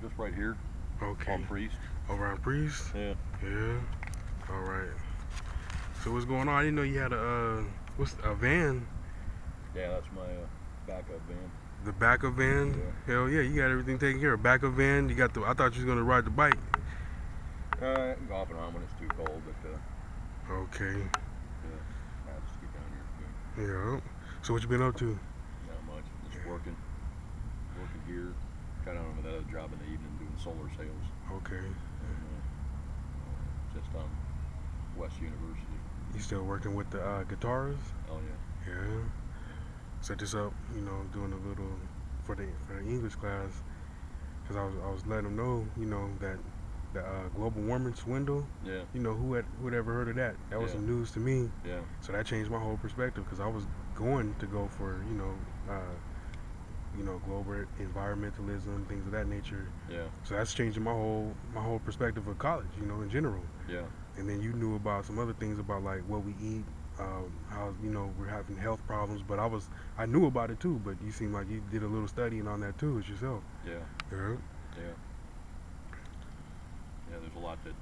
just right here. Okay. On Priest. Over on Priest? Yeah. Yeah. All right. So what's going on? I didn't know you had a van. Yeah, that's my backup van. The backup van? Yeah. Hell yeah, you got everything taken care of. Backup van, you got the. I thought you was gonna ride the bike. Off and on when it's too cold, but. Okay. Yeah. I just get down here too. Yeah. So what you been up to? Not much. Just working here. Got on with another job in the evening doing solar sales. Okay. And, just on West University. You still working with the guitars? Oh yeah. Yeah. Set this up, doing a little for the English class, because I was letting them know, that the global warming swindle. Yeah. Who'd ever heard of that? That was some news to me. Yeah. So that changed my whole perspective, because I was going to go for global environmentalism, things of that nature. Yeah. So that's changing my whole perspective of college, in general. Yeah. And then you knew about some other things about like what we eat, how we're having health problems. But I knew about it too. But you seem like you did a little studying on that too, as yourself. Yeah. Yeah. Yeah. Yeah. There's a lot that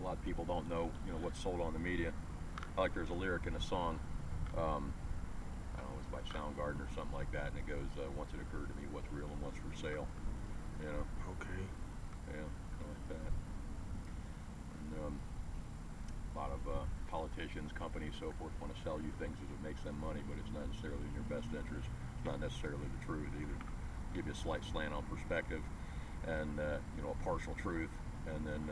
a lot of people don't know. What's sold on the media. Like there's a lyric in a song. I don't know, it's by Soundgarden or something like that, and it goes, "Once it occurred to me, what's real and what's for sale." Okay. Yeah. Like that. And, a lot of politicians, companies, so forth want to sell you things as it makes them money, but it's not necessarily in your best interest. It's not necessarily the truth either. Give you a slight slant on perspective, and a partial truth, and then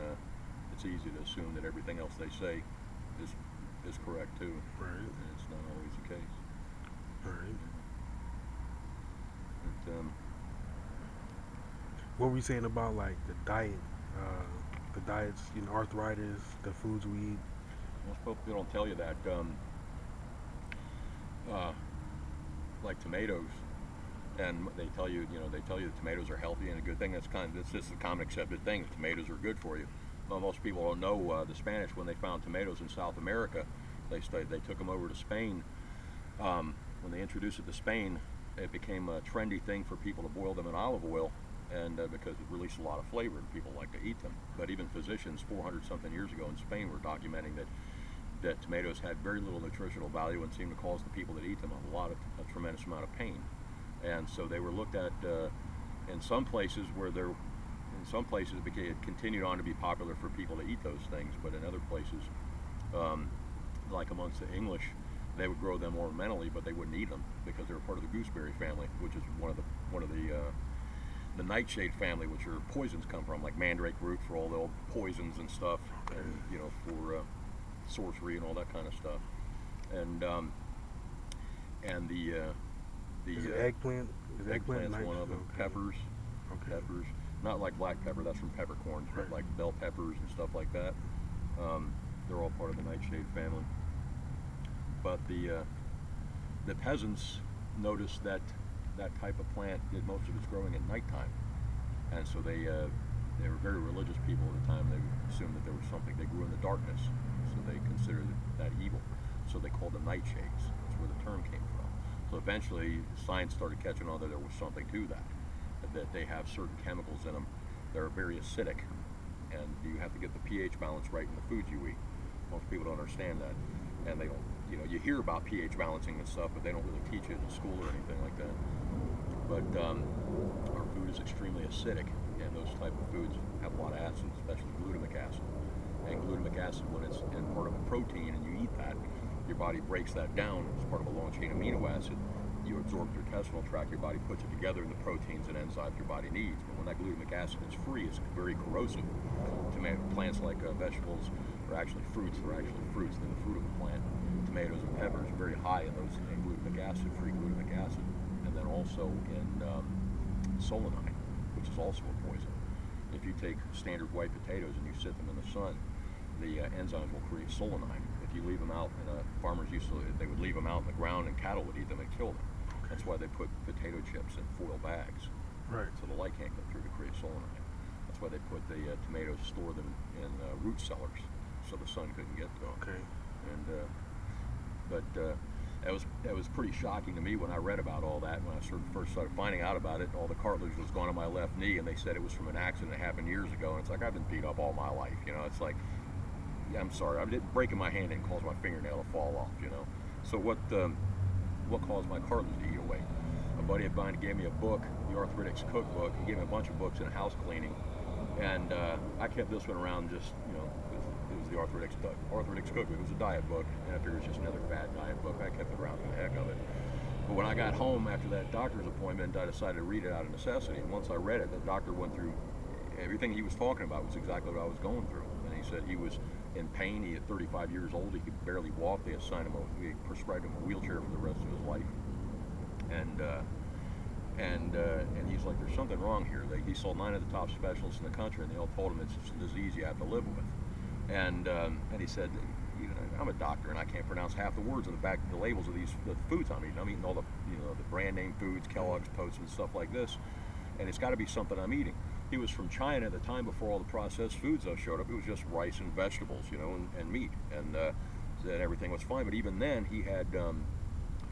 it's easy to assume that everything else they say is correct too. Right. And it's not always the case. Right. But, what were you saying about like the diet? The diets, arthritis, the foods we eat. Most people don't tell you that. Like tomatoes, and they tell you that tomatoes are healthy and a good thing. That's just a common accepted thing. Tomatoes are good for you. Well, most people don't know the Spanish, when they found tomatoes in South America, they took them over to Spain. When they introduced it to Spain, it became a trendy thing for people to boil them in olive oil. And because it released a lot of flavor and people like to eat them. But even physicians 400-something years ago in Spain were documenting that tomatoes had very little nutritional value and seemed to cause the people that eat them a tremendous amount of pain. And so they were looked at in some places it continued on to be popular for people to eat those things, but in other places, like amongst the English, they would grow them ornamentally, but they wouldn't eat them because they were part of the gooseberry family, which is one of the nightshade family, which are poisons come from, like mandrake root for all the old poisons and stuff, and for sorcery and all that kind of stuff. And the is eggplant? Eggplant's one of them. Okay. Peppers. Okay. Peppers. Not like black pepper, that's from peppercorns, but like bell peppers and stuff like that. They're all part of the nightshade family. But the peasants noticed that type of plant did most of its growing at nighttime, and so they were very religious people at the time. They assumed that there was something. They grew in the darkness, so they considered that evil. So they called them nightshades. That's where the term came from. So eventually, science started catching on that there was something to that they have certain chemicals in them that are very acidic, and you have to get the pH balance right in the foods you eat. Most people don't understand that, and they don't. You hear about pH balancing and stuff, but they don't really teach it in school or anything like that. But our food is extremely acidic, and those type of foods have a lot of acid, especially glutamic acid. And glutamic acid, when it's in part of a protein and you eat that, your body breaks that down as part of a long chain amino acid. You absorb it through your intestinal tract, your body puts it together in the proteins and enzymes your body needs. But when that glutamic acid is free, it's very corrosive. Plants like vegetables are actually fruits. They're actually fruits than the fruit of a plant. Tomatoes and peppers are very high in those glutamic acid, free glutamic acid, and then also in solanine, which is also a poison. If you take standard white potatoes and you sit them in the sun, the enzymes will create solanine. If you leave them out, farmers they would leave them out in the ground and cattle would eat them and kill them. Okay. That's why they put potato chips in foil bags, right? So the light can't get through to create solanine. That's why they put the tomatoes, store them in root cellars, so the sun couldn't get to them. Okay. And It was pretty shocking to me when I read about all that. When I first started finding out about it, all the cartilage was gone on my left knee, and they said it was from an accident that happened years ago. And it's like, I've been beat up all my life, you know. It's like, yeah, I'm sorry, I didn't breaking my hand didn't cause my fingernail to fall off, you know. So what caused my cartilage to eat away? A buddy of mine gave me a book, the Arthritis Cookbook. He gave me a bunch of books in house cleaning, and I kept this one around just, you know, it was the Arthritis Cookbook. It was a diet book, and I figured it was just another bad diet book. I kept it around for the heck of it. But when I got home after that doctor's appointment, I decided to read it out of necessity. And once I read it, the doctor went through everything he was talking about was exactly what I was going through. And he said he was in pain. He was 35 years old. He could barely walk. They prescribed him a wheelchair for the rest of his life. And he's like, there's something wrong here. He saw 9 of the top specialists in the country, and they all told him it's a disease you have to live with. And he said, you know, I'm a doctor, and I can't pronounce half the words on the back of the labels of the foods I'm eating. I'm eating all the, you know, the brand name foods, Kellogg's, Post, and stuff like this, and it's got to be something I'm eating. He was from China at the time before all the processed foods showed up. It was just rice and vegetables, you know, and meat, and everything was fine. But even then, he had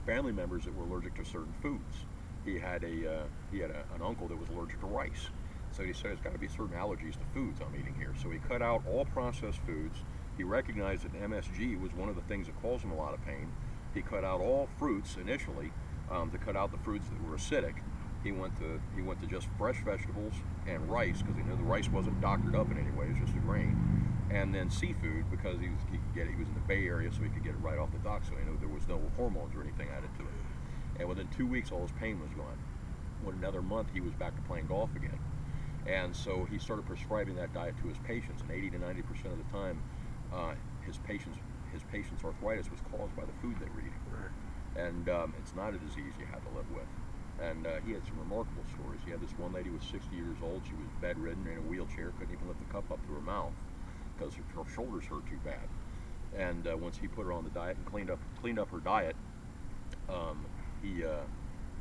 family members that were allergic to certain foods. He had an uncle that was allergic to rice. So he said there's got to be certain allergies to foods I'm eating here. So he cut out all processed foods. He recognized that MSG was one of the things that caused him a lot of pain. He cut out all fruits initially to cut out the fruits that were acidic. He went to just fresh vegetables and rice, because he knew the rice wasn't doctored up in any way. It was just a grain. And then seafood, because he was in the Bay Area, so he could get it right off the dock, so he knew there was no hormones or anything added to it. And within 2 weeks, all his pain was gone. Within another month, he was back to playing golf again. And so he started prescribing that diet to his patients, and 80 to 90% of the time, his patients' arthritis was caused by the food they were eating. Right. And it's not a disease you have to live with. And he had some remarkable stories. He had this one lady who was 60 years old. She was bedridden in a wheelchair, couldn't even lift the cup up to her mouth because her shoulders hurt too bad. And once he put her on the diet and cleaned up her diet,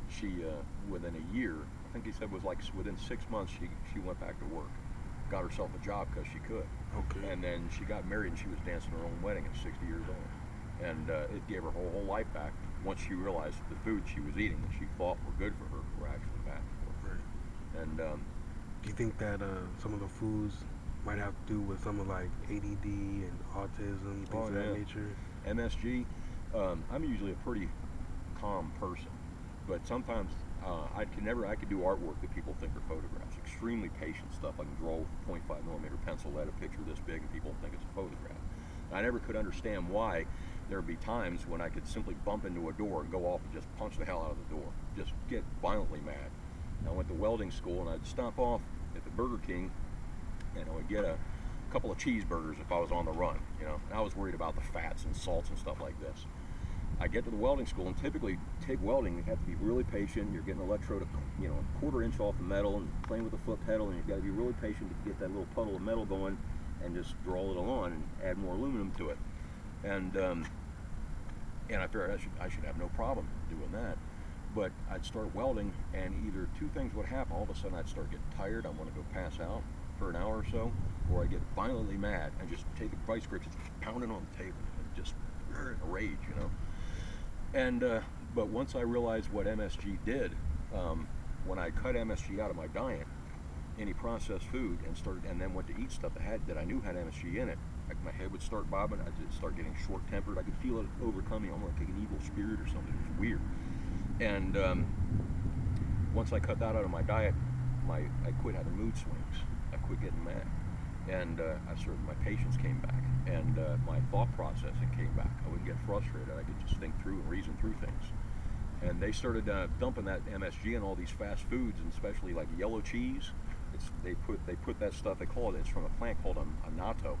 she within a year, I think he said was like within 6 months, she went back to work, got herself a job because she could. Okay. And then she got married, and she was dancing her own wedding at 60 years old. And it gave her whole life back once she realized that the foods she was eating that she thought were good for her were actually bad for her. Right. And do you think that some of the foods might have to do with some of like ADD and autism, things of that nature? MSG, I'm usually a pretty calm person, but sometimes I could do artwork that people think are photographs. Extremely patient stuff. I can draw with a 0.5 millimeter pencil at a picture this big, and people think it's a photograph. I never could understand why there would be times when I could simply bump into a door and go off and just punch the hell out of the door, just get violently mad. And I went to welding school, and I'd stop off at the Burger King, and I would get a couple of cheeseburgers if I was on the run, you know. And I was worried about the fats and salts and stuff like this. I get to the welding school, and typically TIG welding, you have to be really patient. You're getting an electrode, you know, a quarter inch off the metal and playing with the foot pedal, and you've got to be really patient to get that little puddle of metal going and just draw it on and add more aluminum to it. And I figured I should have no problem doing that. But I'd start welding, and either two things would happen. All of a sudden, I'd start getting tired. I want to go pass out for an hour or so, or I'd get violently mad and just take a vice grip, just pound it on the table, and just in a rage, you know. And but once I realized what MSG did, when I cut MSG out of my diet, any processed food, and then went to eat stuff that I knew had MSG in it, like my head would start bobbing. I'd just start getting short-tempered. I could feel it overcome me, almost like an evil spirit or something. It was weird. And once I cut that out of my diet, I quit having mood swings. I quit getting mad, and my patience came back, and my thought processing came back. I wouldn't get frustrated. I could just think through and reason through things. And they started dumping that MSG in all these fast foods, and especially like yellow cheese. They put that stuff. They call it. It's from a plant called annatto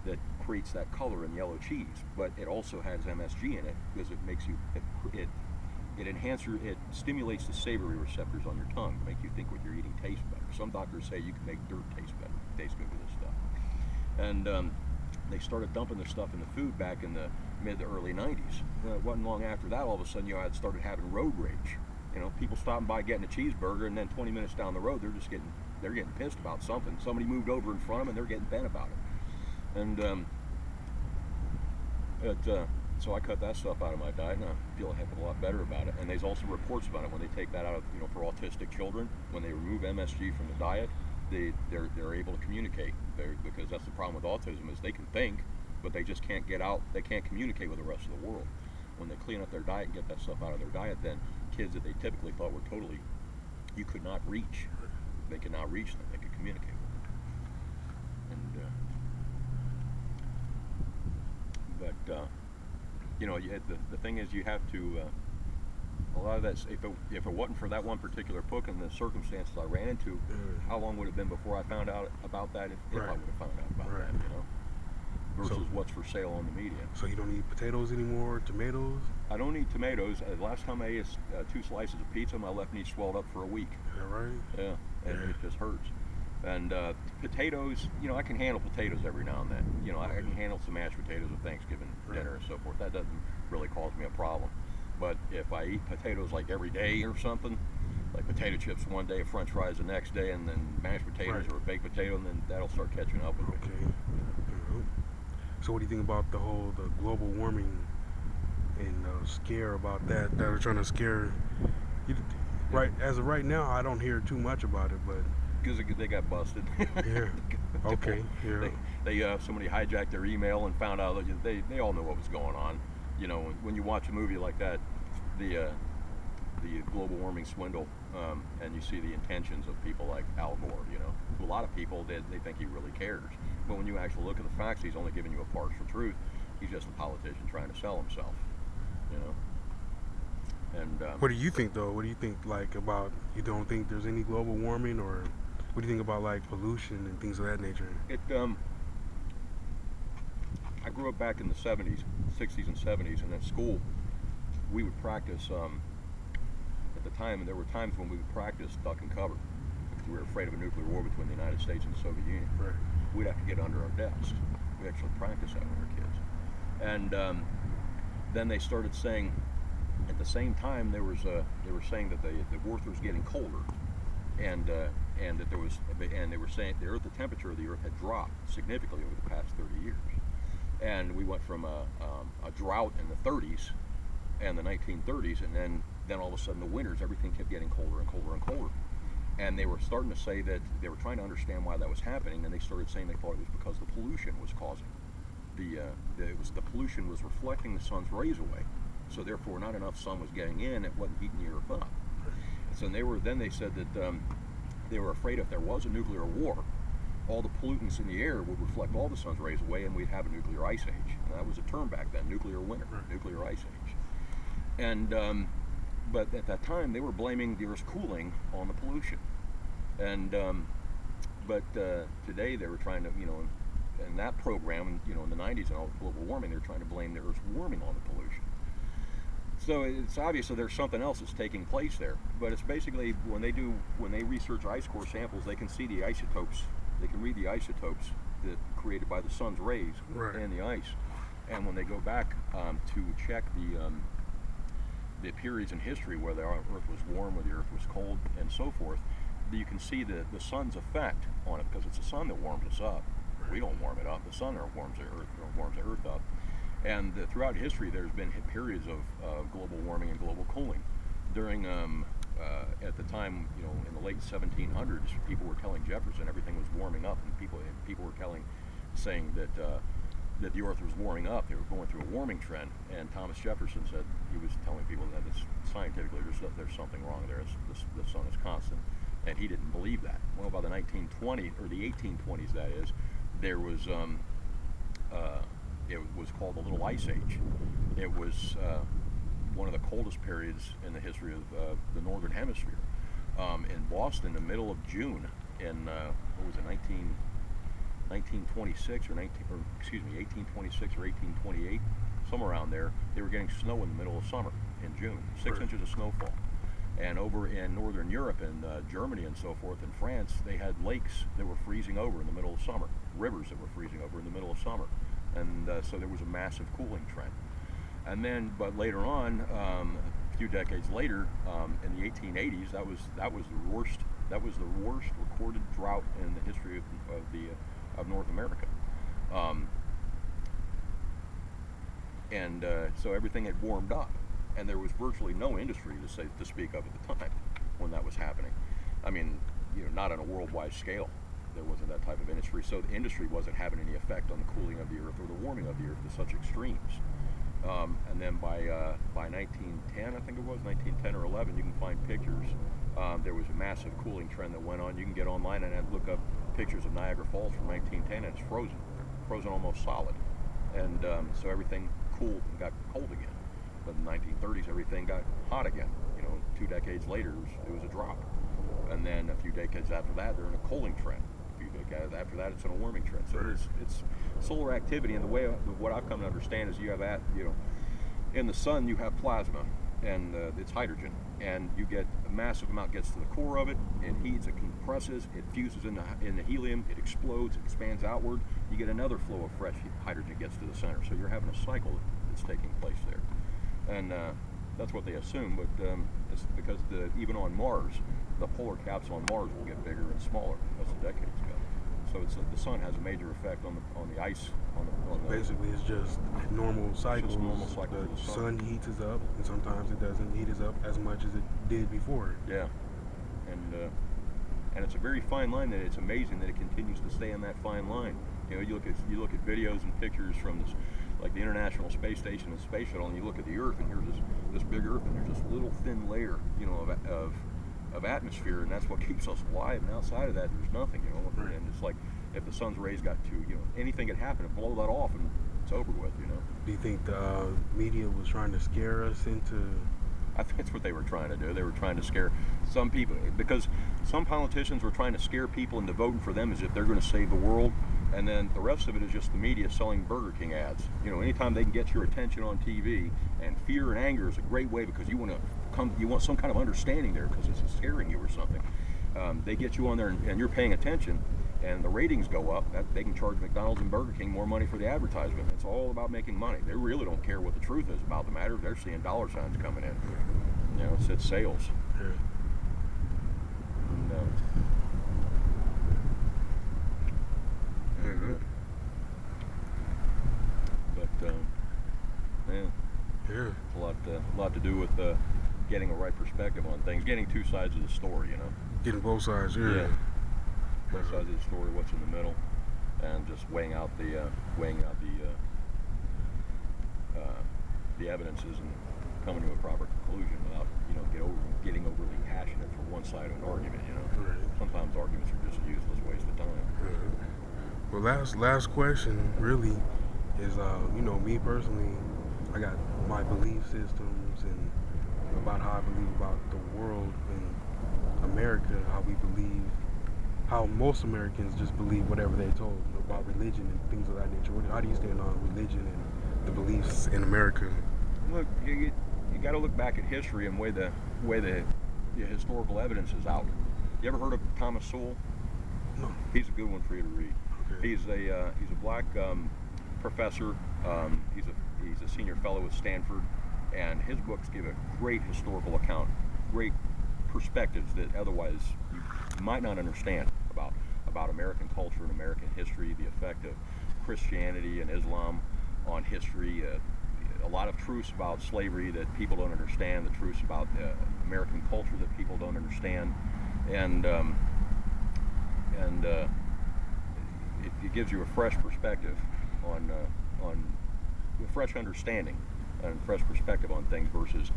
that creates that color in yellow cheese, but it also has MSG in it because it makes you it stimulates the savory receptors on your tongue to make you think what you're eating tastes better. Some doctors say you can make dirt taste good with this stuff. And they started dumping this stuff in the food back in the mid to early 90s. It wasn't long after that, all of a sudden, I started having road rage. You know, people stopping by getting a cheeseburger, and then 20 minutes down the road, they're getting pissed about something. Somebody moved over in front of them, and they're getting bent about it. And So I cut that stuff out of my diet, and I feel a heck of a lot better about it. And there's also reports about it when they take that out of, for autistic children, when they remove MSG from the diet, they're able to communicate. Because that's the problem with autism is they can think, but they just can't get out. They can't communicate with the rest of the world. When they clean up their diet and get that stuff out of their diet, then kids that they typically thought were totally, you could not reach, they can now reach them. They can communicate with them. The thing is, you have to. A lot of that, if it wasn't for that one particular book and the circumstances I ran into, how long would it have been before I found out about that? If I would have found out about that, versus what's for sale on the media. So you don't eat potatoes anymore, tomatoes? I don't eat tomatoes. Last time I ate 2 slices of pizza, my left knee swelled up for a week. Is that right? Yeah, and it just hurts. And potatoes, I can handle potatoes every now and then. I can handle some mashed potatoes at Thanksgiving dinner and so forth. That doesn't really cause me a problem. But if I eat potatoes like every day or something, like potato chips one day, French fries the next day, and then mashed potatoes or a baked potato, and then that'll start catching up with me. Okay. So what do you think about the global warming and scare about that are trying to scare you? Right, as of right now, I don't hear too much about it, but because they got busted. Yeah. Okay. Yeah. They somebody hijacked their email and found out that they all knew what was going on. When you watch a movie like that, the global warming swindle, and you see the intentions of people like Al Gore. To a lot of people, they think he really cares. But when you actually look at the facts, he's only giving you a partial truth. He's just a politician trying to sell himself. And what do you think, though? What do you think, about? You don't think there's any global warming, or what do you think about pollution and things of that nature? I grew up back in the 70s, 60s and 70s, and at school we would practice, at the time, there were times when we would practice duck and cover because we were afraid of a nuclear war between the United States and the Soviet Union. Right. We'd have to get under our desks. We actually practiced that when we were kids. And then they started saying, at the same time, they were saying that the Earth was getting colder, and that they were saying the temperature of the Earth had dropped significantly over the past 30 years. And we went from a drought in the 30s and the 1930s, and then all of a sudden the winters, everything kept getting colder and colder and colder. And they were starting to say that they were trying to understand why that was happening, and they started saying they thought it was because the pollution was causing. The pollution was reflecting the sun's rays away, so therefore not enough sun was getting in, it wasn't heating the Earth up. So they said that they were afraid if there was a nuclear war, all the pollutants in the air would reflect all the sun's rays away, and we'd have a nuclear ice age. And that was a term back then, nuclear winter, nuclear ice age. And but at that time, they were blaming the Earth's cooling on the pollution. And but today they were trying to, in that program, in the 90s and all global warming, they're trying to blame the Earth's warming on the pollution. So it's obvious that there's something else that's taking place there. But it's basically when they research ice core samples, they can see the isotopes. They can read the isotopes that created by the sun's rays and the ice. And when they go back to check the periods in history where the Earth was warm, where the Earth was cold, and so forth, you can see the sun's effect on it, because it's the sun that warms us up. We don't warm it up. The sun warms the Earth up. And throughout history, there's been periods of global warming and global cooling. During at the time, in the late 1700s, people were telling Jefferson everything was warming up, and people were saying that the Earth was warming up. They were going through a warming trend, and Thomas Jefferson said, he was telling people that scientifically there's something wrong there. The sun is constant, and he didn't believe that. Well, by the 1920s or the 1820s, that is, there was it was called the Little Ice Age. It was one of the coldest periods in the history of the Northern Hemisphere. In Boston, the middle of June in, 1826 or 1826 or 1828, somewhere around there, they were getting snow in the middle of summer in June, 6 inches of snowfall. And over in Northern Europe and Germany and so forth, and France, they had lakes that were freezing over in the middle of summer, rivers that were freezing over in the middle of summer. And so there was a massive cooling trend. And then, but later on, a few decades later, in the 1880s, that was the worst recorded drought in the history of North America. and so everything had warmed up, and there was virtually no industry to speak of at the time when that was happening. I mean, not on a worldwide scale. There wasn't that type of industry, so the industry wasn't having any effect on the cooling of the Earth or the warming of the Earth to such extremes. And then by 1910, I think it was 1910 or 11, you can find pictures. There was a massive cooling trend that went on. You can get online and look up pictures of Niagara Falls from 1910, and it's frozen almost solid. And so everything cooled and got cold again. But in the 1930s, everything got hot again. 2 decades later, it was a drop. And then a few decades after that, they're in a cooling trend. A few decades after that, it's in a warming trend. So it's solar activity, and what I've come to understand is you have in the sun you have plasma, and it's hydrogen, and you get a massive amount gets to the core of it, it heats, it compresses, it fuses in the helium, it explodes, it expands outward. You get another flow of fresh hydrogen gets to the center. So you're having a cycle that's taking place there, and that's what they assume. But it's because even on Mars, the polar caps on Mars will get bigger and smaller as the decades go. So the sun has a major effect on the ice. Basically, it's just normal cycles. Just normal cycles. The sun heats us up, and sometimes it doesn't heat us up as much as it did before. Yeah, and it's a very fine line. That it's amazing that it continues to stay on that fine line. You look at videos and pictures from this, like the International Space Station and Space Shuttle, and you look at the Earth, and here's this big Earth, and there's this little thin layer, of atmosphere, and that's what keeps us alive. And outside of that, there's nothing, Right. And it's like if the sun's rays got to, anything could happen to blow that off, and it's over with, Do you think the media was trying to scare us into? I think that's what they were trying to do. They were trying to scare some people, because some politicians were trying to scare people into voting for them as if they're going to save the world, and then the rest of it is just the media selling Burger King ads. Anytime they can get your attention on TV, and fear and anger is a great way, because you want some kind of understanding there because it's scaring you or something. They get you on there, and you're paying attention, and the ratings go up. They can charge McDonald's and Burger King more money for the advertisement. It's all about making money. They really don't care what the truth is about the matter. They're seeing dollar signs coming in. It's sales. Yeah. And, but Yeah. it's a lot to do with getting a right perspective on things, getting two sides of the story. Getting both sides. Yeah. Both sides of the story, what's in the middle, and just weighing out the evidences and coming to a proper conclusion without getting overly passionate for one side of an argument. Right. Sometimes arguments are just a useless waste of time. Well, last question really is, me personally, I got my belief systems and about how I believe about the world and America, how most Americans just believe whatever they're told about religion and things of that nature. How do you stand on religion and the beliefs in America? Look, you got to look back at history and weigh the historical evidence is out. You ever heard of Thomas Sowell? No. He's a good one for you to read. Okay. He's a black professor. He's a senior fellow at Stanford, and his books give a great historical account, great perspectives that otherwise you might not understand about American culture and American history, the effect of Christianity and Islam on history, a lot of truths about slavery that people don't understand, the truths about American culture that people don't understand, and it gives you a fresh perspective on a fresh understanding and fresh perspective on things versus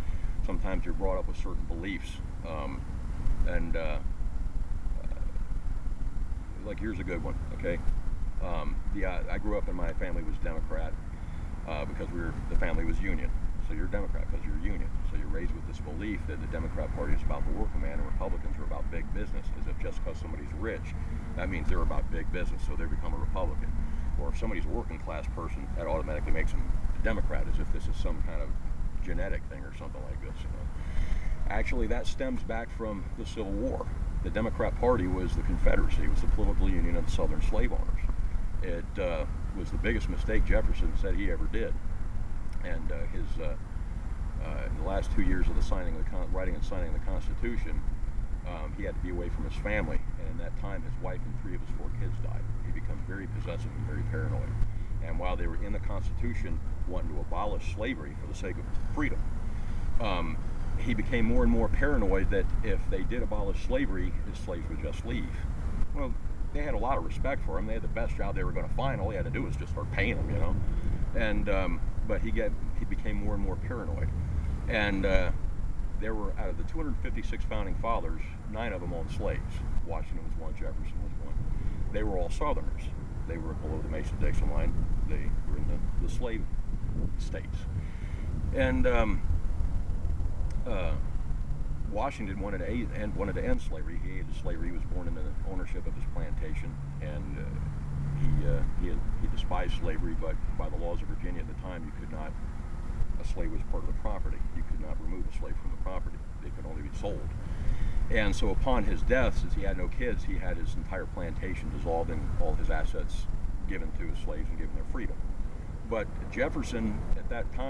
sometimes you're brought up with certain beliefs. Like here's a good one, okay? I grew up and my family was Democrat because the family was union. So you're Democrat because you're union. So you're raised with this belief that the Democrat Party is about the working man and Republicans are about big business, as if just because somebody's rich, that means they're about big business, so they become a Republican. Or if somebody's a working class person, that automatically makes them a Democrat, as if this is some kind of genetic thing or something like this. Actually, that stems back from the Civil War. The Democrat Party was the Confederacy. It was the political union of the Southern slave owners. It was the biggest mistake Jefferson said he ever did. And in the last 2 years of the writing and signing of the Constitution, he had to be away from his family. And in that time, his wife and 3 of his 4 kids died. He becomes very possessive and very paranoid. And while they were in the Constitution wanting to abolish slavery for the sake of freedom, he became more and more paranoid that if they did abolish slavery, his slaves would just leave. Well, they had a lot of respect for him. They had the best job they were going to find. All he had to do was just start paying them, you know. And but he became more and more paranoid. And there were, out of the 256 founding fathers, 9 of them owned slaves. Washington was one, Jefferson was one. They were all Southerners. They were below the Mason-Dixon line. They were in the slave states. And Washington wanted to end slavery. He hated slavery. He was born into the ownership of his plantation, and he despised slavery. But by the laws of Virginia at the time, you could not. A slave was part of the property. You could not remove a slave from the property. They could only be sold. And so upon his death, since he had no kids, he had his entire plantation dissolved and all his assets given to his slaves and given their freedom. But Jefferson, at that time,